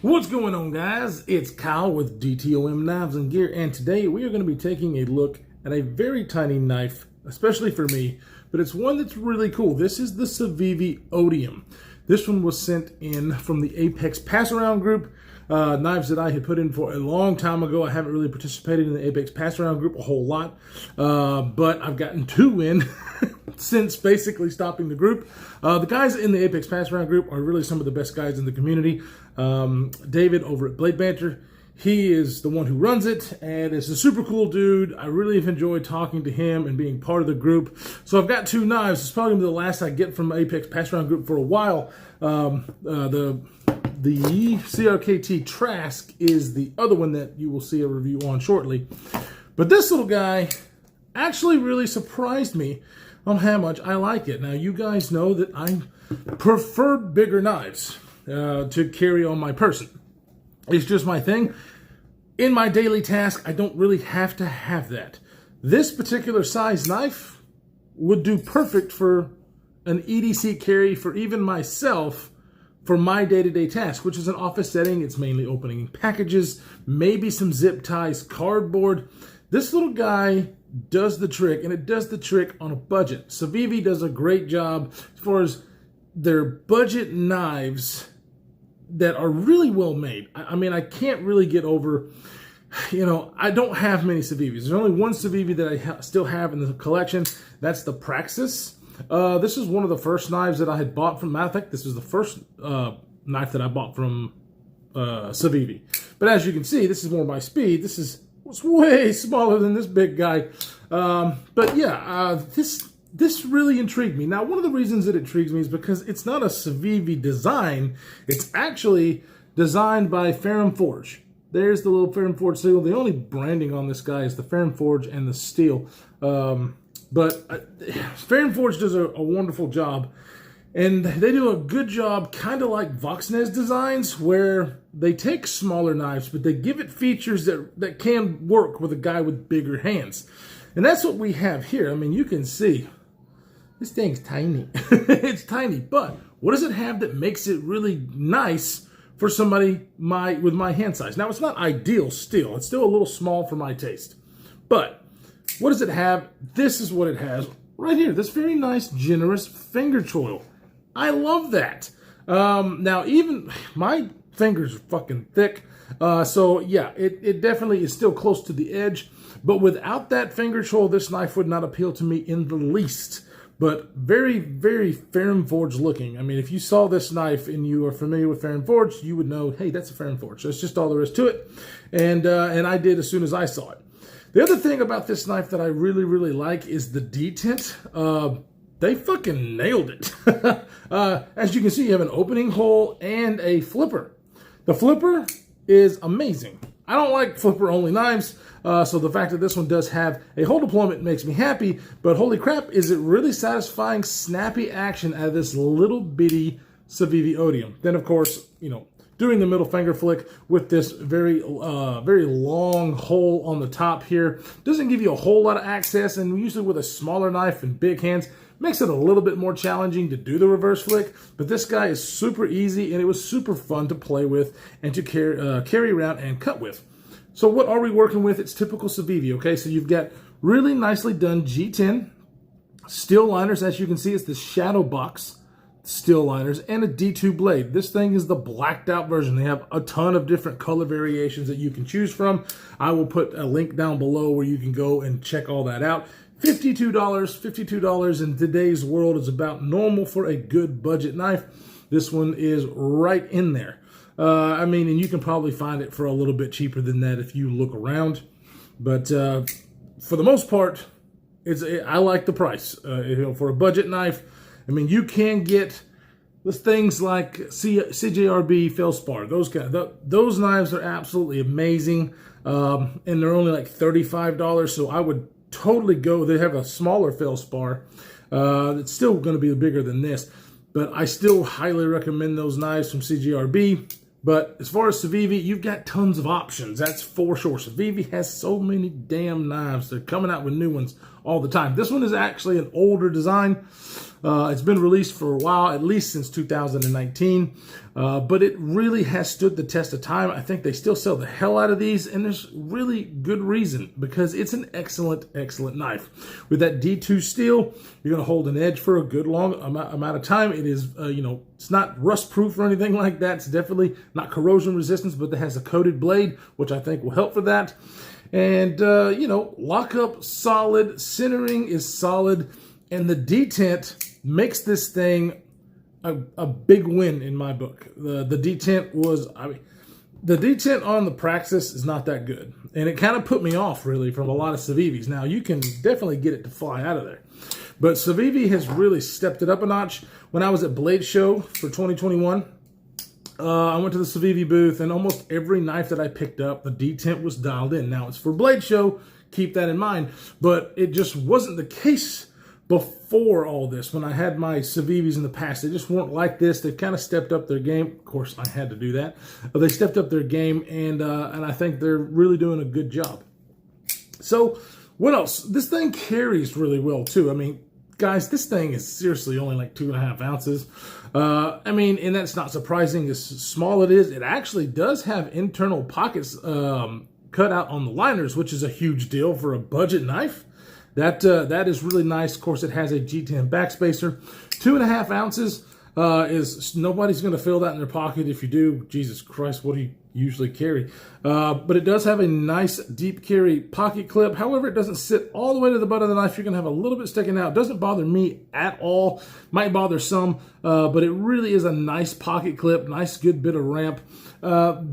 What's going on, guys? It's Kyle with DTOM Knives and Gear, and today we are going to be taking a look at a very tiny knife, especially for me, but it's one that's really cool. This is the Civivi Odium. This one was sent in from the Apex Pass-Around group, knives that I had put in for a long time ago. I haven't really participated in the Apex Pass-Around group a whole lot, but I've gotten two in since basically stopping the group. The guys in the Apex Pass-Around group are really some of the best guys in the community. David over at Blade Banter, he is the one who runs it, and is a super cool dude. I really have enjoyed talking to him and being part of the group. So I've got two knives. It's probably the last I get from Apex Pass-Around group for a while. The CRKT Trask is the other one that you will see a review on shortly. But this little guy actually really surprised me on how much I like it. Now, you guys know that I prefer bigger knives to carry on my person. It's just my thing. In my daily task, I don't really have to have that. This particular size knife would do perfect for an EDC carry for even myself for my day-to-day task, which is an office setting. It's mainly opening packages, maybe some zip ties, cardboard. This little guy does the trick, and it does the trick on a budget. Civivi does a great job as far as their budget knives that are really well made. I mean, I can't really get over, I don't have many Civivis. There's only one Civivi that I still have in the collection. That's the Praxis. This is one of the first knives that I had bought from, matter of fact, this was the first knife that I bought from Civivi. But as you can see, this is more my speed. This is way smaller than this big guy. But yeah, this really intrigued me. Now, one of the reasons it intrigues me is because it's not a Civivi design. It's actually designed by Ferrum Forge. There's the little Ferrum Forge seal. The only branding on this guy is the Ferrum Forge and the steel. But Ferrum Forge does a wonderful job. And they do a good job, kind of like Voxnez designs, where they take smaller knives, but they give it features that can work with a guy with bigger hands. And that's what we have here. I mean, you can see this thing's tiny. It's tiny, but what does it have that makes it really nice for somebody with my hand size? Now, it's not ideal still. It's still a little small for my taste. But what does it have? This is what it has right here. This very nice, generous finger choil. I love that. Now, even my fingers are fucking thick. So, yeah, it definitely is still close to the edge. But without that finger choil, this knife would not appeal to me in the least. But very, very Ferrum Forge looking. I mean, if you saw this knife and you are familiar with Ferrum Forge, you would know, hey, that's a Ferrum Forge. That's just all there is to it. And I did as soon as I saw it. The other thing about this knife that I really, really like is the detent. They fucking nailed it. As you can see, you have an opening hole and a flipper. The flipper is amazing. I don't like flipper-only knives, so the fact that this one does have a hole deployment makes me happy, but holy crap, is it really satisfying snappy action out of this little bitty Civivi Odium. Then, of course, doing the middle finger flick with this very long hole on the top here doesn't give you a whole lot of access, and usually with a smaller knife and big hands, makes it a little bit more challenging to do the reverse flick, but this guy is super easy, and it was super fun to play with and to carry around and cut with. So what are we working with? It's typical Civivi, okay? So you've got really nicely done G10 steel liners. As you can see, it's the shadow box steel liners and a D2 blade. This thing is the blacked out version. They have a ton of different color variations that you can choose from. I will put a link down below where you can go and check all that out. $52 in today's world is about normal for a good budget knife. This one is right in there. I mean, and you can probably find it for a little bit cheaper than that if you look around. But for the most part, I like the price. For a budget knife, I mean, you can get things like CJRB Felspar. Those knives are absolutely amazing, and they're only like $35. So I would totally go. They have a smaller Felspar. It's still going to be bigger than this, but I still highly recommend those knives from CJRB. But as far as Civivi, you've got tons of options. That's for sure. Civivi has so many damn knives. They're coming out with new ones all the time. This one is actually an older design. It's been released for a while, at least since 2019, but it really has stood the test of time. I think they still sell the hell out of these, and there's really good reason, because it's an excellent, excellent knife. With that D2 steel, you're going to hold an edge for a good long amount of time. It is, it's not rust-proof or anything like that. It's definitely not corrosion resistance, but it has a coated blade, which I think will help for that. And, lockup solid, centering is solid, and the detent makes this thing a big win in my book. The detent was, the detent on the Praxis is not that good. And it kind of put me off, really, from a lot of Civivis. Now, you can definitely get it to fly out of there. But Civivi has really stepped it up a notch. When I was at Blade Show for 2021, I went to the Civivi booth, and almost every knife that I picked up, the detent was dialed in. Now, it's for Blade Show. Keep that in mind. But it just wasn't the case before all this. When I had my Civivis in the past, they just weren't like this. They've kind of stepped up their game. Of course, I had to do that. But they stepped up their game, and I think they're really doing a good job. So, what else? This thing carries really well, too. I mean, guys, this thing is seriously only like 2.5 ounces. And that's not surprising as small it is. It actually does have internal pockets cut out on the liners, which is a huge deal for a budget knife. That is really nice. Of course, it has a G10 backspacer. 2.5 ounces is nobody's going to fill that in their pocket. If you do, Jesus Christ, what do you usually carry? But it does have a nice deep carry pocket clip. However, it doesn't sit all the way to the butt of the knife. You're going to have a little bit sticking out. It doesn't bother me at all. Might bother some, but it really is a nice pocket clip. Nice, good bit of ramp.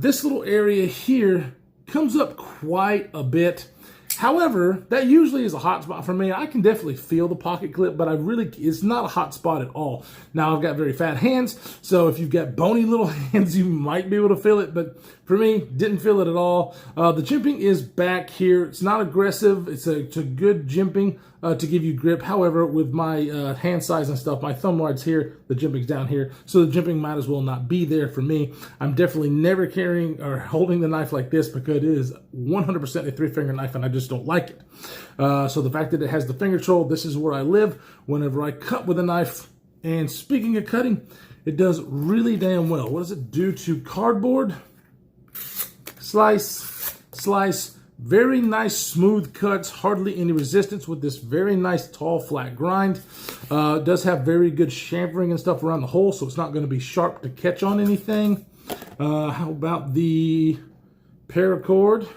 This little area here comes up quite a bit. However, that usually is a hot spot for me. I can definitely feel the pocket clip, but it's not a hot spot at all. Now, I've got very fat hands, so if you've got bony little hands, you might be able to feel it, but for me, didn't feel it at all. The jimping is back here. It's not aggressive. It's a good jimping to give you grip. However, with my hand size and stuff, my thumb wide's here, the jimping's down here, so the jimping might as well not be there for me. I'm definitely never carrying or holding the knife like this, because it is 100% a 3-finger knife, and I just don't like it. So the fact that it has the finger control, this is where I live whenever I cut with a knife. And speaking of cutting, it does really damn well. What does it do to cardboard? Slice, slice. Very nice smooth cuts, hardly any resistance with this very nice tall flat grind. It does have very good chamfering and stuff around the hole, so it's not going to be sharp to catch on anything. How about the paracord?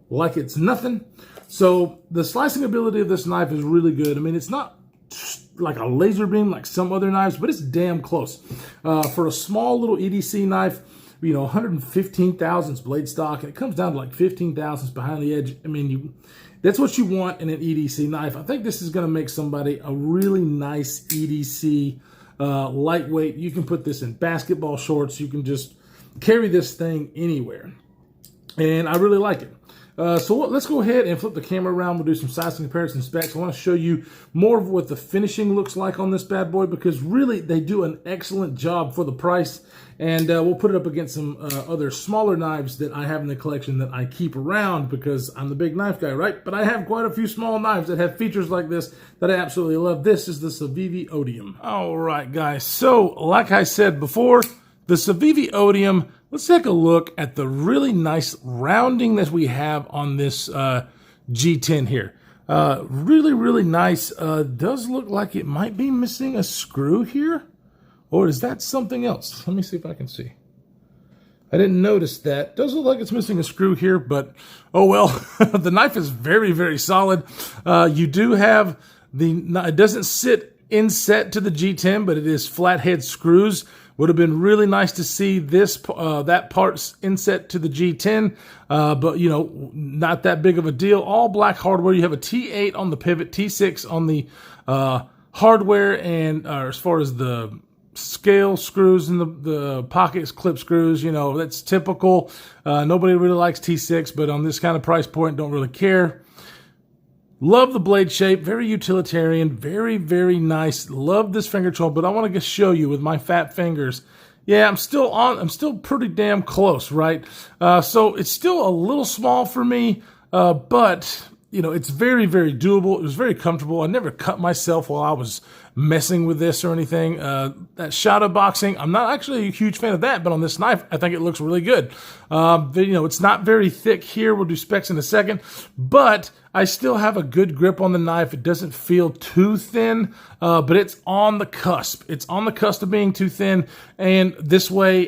Like it's nothing. So the slicing ability of this knife is really good. I mean, it's not like a laser beam like some other knives, but it's damn close. For a small little EDC knife, 115 thousandths blade stock, and it comes down to like 15 thousandths behind the edge. I mean, that's what you want in an EDC knife. I think this is going to make somebody a really nice EDC lightweight. You can put this in basketball shorts. You can just carry this thing anywhere, and I really like it. So let's go ahead and flip the camera around. We'll do some size comparison specs. I want to show you more of what the finishing looks like on this bad boy, because really they do an excellent job for the price. And we'll put it up against some other smaller knives that I have in the collection that I keep around, because I'm the big knife guy, right? But I have quite a few small knives that have features like this that I absolutely love. This is the Civivi Odium. All right, guys. So like I said before, the Civivi Odium, let's take a look at the really nice rounding that we have on this G10 here. Really, really nice. Does look like it might be missing a screw here. Or is that something else? Let me see if I can see. I didn't notice that. Does look like it's missing a screw here, but oh well. The knife is very, very solid. You do have it doesn't sit inset to the G10, but it is flathead screws. Would have been really nice to see this that part's inset to the G10, but not that big of a deal. All black hardware. You have a T8 on the pivot, T6 on the hardware, and as far as the scale screws and the pockets, clip screws, that's typical. Nobody really likes T6, but on this kind of price point, don't really care. Love the blade shape, very utilitarian, very, very nice. Love this finger control, but I want to just show you with my fat fingers. Yeah, I'm still pretty damn close, right? So it's still a little small for me, but it's very, very doable. It was very comfortable. I never cut myself while I was messing with this or anything. That shadow boxing, I'm not actually a huge fan of that, but on this knife, I think it looks really good. It's not very thick here. We'll do specs in a second, but I still have a good grip on the knife. It doesn't feel too thin, but it's on the cusp. It's on the cusp of being too thin, and this way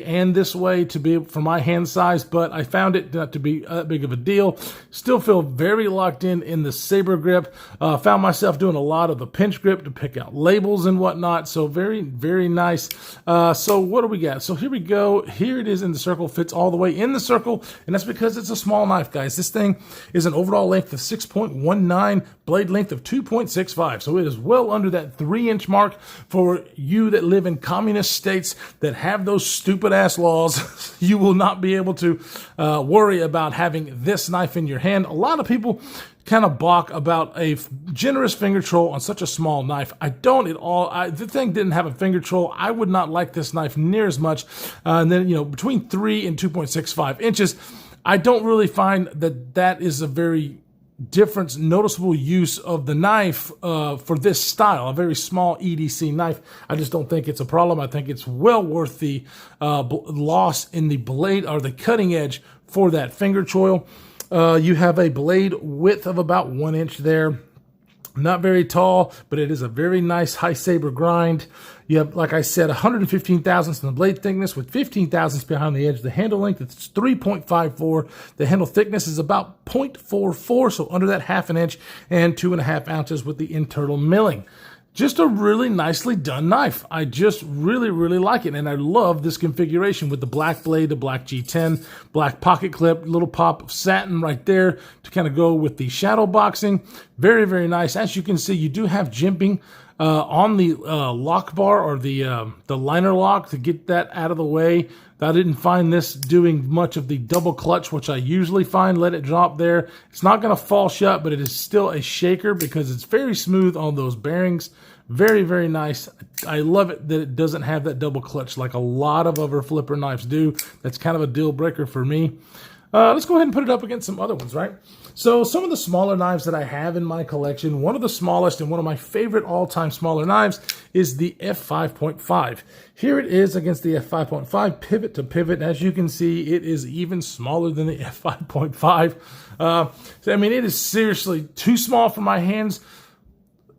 to be for my hand size, but I found it not to be that big of a deal. Still feel very locked in the Saber grip. Found myself doing a lot of the pinch grip to pick out labels and whatnot, so very, very nice. So what do we got? So here we go. Here it is in the circle, fits all the way in the circle, and that's because it's a small knife, guys. This thing is an overall length of 6.19, blade length of 2.65, so it is well under that 3-inch mark. For you that live in communist states that have those stupid ass laws, you will not be able to worry about having this knife in your hand. A lot of people kind of balk about a generous finger troll on such a small knife. I don't at all. If the thing didn't have a finger troll, I would not like this knife near as much. And then, between 3 and 2.65 inches, I don't really find that is a very noticeable use of the knife for this style, a very small EDC knife. I just don't think it's a problem. I think it's well worth the loss in the blade or the cutting edge for that finger choil. You have a blade width of about 1 inch there. Not very tall, but it is a very nice high Saber grind. You have, like I said, 115 thousandths in the blade thickness with 15 thousandths behind the edge. The handle length is 3.54. The handle thickness is about 0.44, so under that half an inch, and 2.5 ounces with the internal milling. Just a really nicely done knife. I just really, really like it. And I love this configuration with the black blade, the black G10, black pocket clip, little pop of satin right there to kind of go with the shadow boxing. Very, very nice. As you can see, you do have jimping on the lock bar or the liner lock to get that out of the way. I didn't find this doing much of the double clutch, which I usually find. Let it drop there. It's not going to fall shut, but it is still a shaker because it's very smooth on those bearings. Very, very nice. I love it that it doesn't have that double clutch like a lot of other flipper knives do. That's kind of a deal breaker for me. Let's go ahead and put it up against some other ones, right? So some of the smaller knives that I have in my collection, one of the smallest and one of my favorite all-time smaller knives is the f5.5. Here it is against the f5.5, pivot to pivot. As you can see, it is even smaller than the f5.5. It is seriously too small for my hands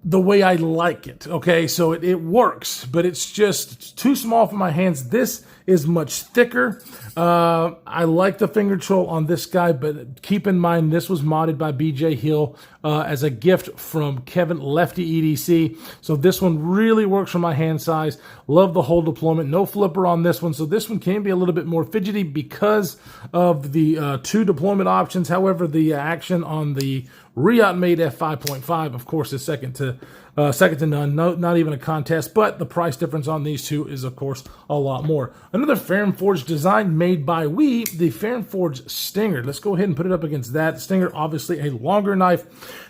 the way I like it, okay? So it works, but it's just too small for my hands. This is much thicker. I like the finger troll on this guy, but keep in mind this was modded by BJ Hill as a gift from Kevin Lefty EDC. So this one really works for my hand size. Love the whole deployment. No flipper on this one. So this one can be a little bit more fidgety because of the 2 deployment options. However, the action on the Riot made f5.5, of course, is second to none. No, not even a contest, but the price difference on these two is, of course, a lot more. Another Farron-Forged design made by the Farron-Forged Stinger. Let's go ahead and put it up against that. Stinger, obviously a longer knife.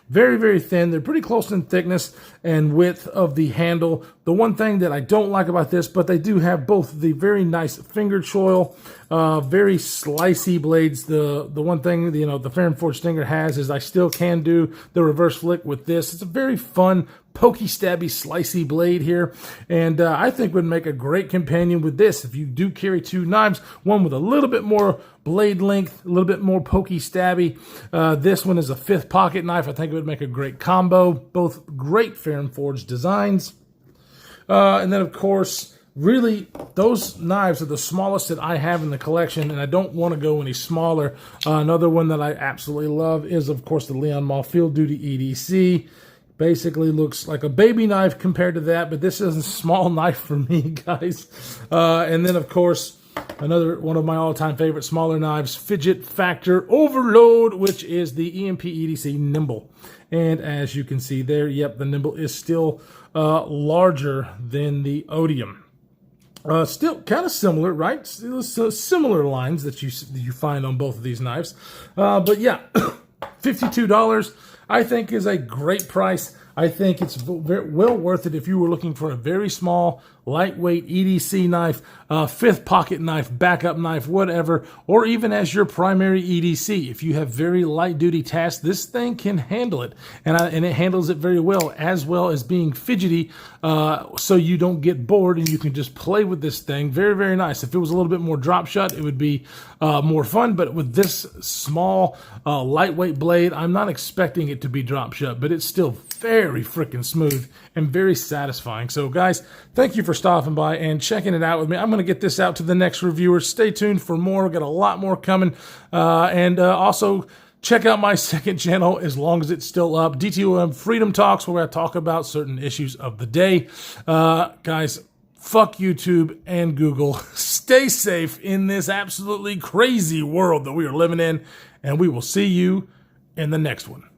Very, very thin. They're pretty close in thickness and width of the handle. The one thing that I don't like about this, but they do have both the very nice finger choil, very slicey blades. The one thing, the Farron-Forged Stinger has is I still can do the reverse flick with this. It's a very fun, pokey, stabby, slicey blade here, and I think would make a great companion with this. If you do carry 2 knives, one with a little bit more blade length, a little bit more pokey, stabby. This one is a 5th pocket knife. I think it would make a great combo. Both great Farron-Forged designs. And then, of course, really, those knives are the smallest that I have in the collection, and I don't want to go any smaller. Another one that I absolutely love is, of course, the Leon Mall Field Duty EDC. Basically looks like a baby knife compared to that, but this is a small knife for me, guys. And then, of course, another one of my all-time favorite smaller knives, Fidget Factor Overload, which is the EMP EDC Nimble. And as you can see there, yep, the Nimble is still larger than the Odium. Still kind of similar, right? Still similar lines that you find on both of these knives. But yeah, $52. I think is a great price. I think it's well worth it if you were looking for a very small, lightweight EDC knife, fifth pocket knife, backup knife, whatever, or even as your primary EDC. If you have very light duty tasks, this thing can handle it, and it handles it very well as being fidgety, so you don't get bored and you can just play with this thing. Very, very nice. If it was a little bit more drop shot, it would be more fun, but with this small, lightweight blade, I'm not expecting it to be drop shut, but it's still very freaking smooth and very satisfying. So guys, thank you for stopping by and checking it out with me. I'm going to get this out to the next reviewer. Stay tuned for more. We've got a lot more coming. And also check out my second channel as long as it's still up, DTOM Freedom Talks, where I talk about certain issues of the day. Guys, fuck YouTube and Google. Stay safe in this absolutely crazy world that we are living in, and we will see you in the next one.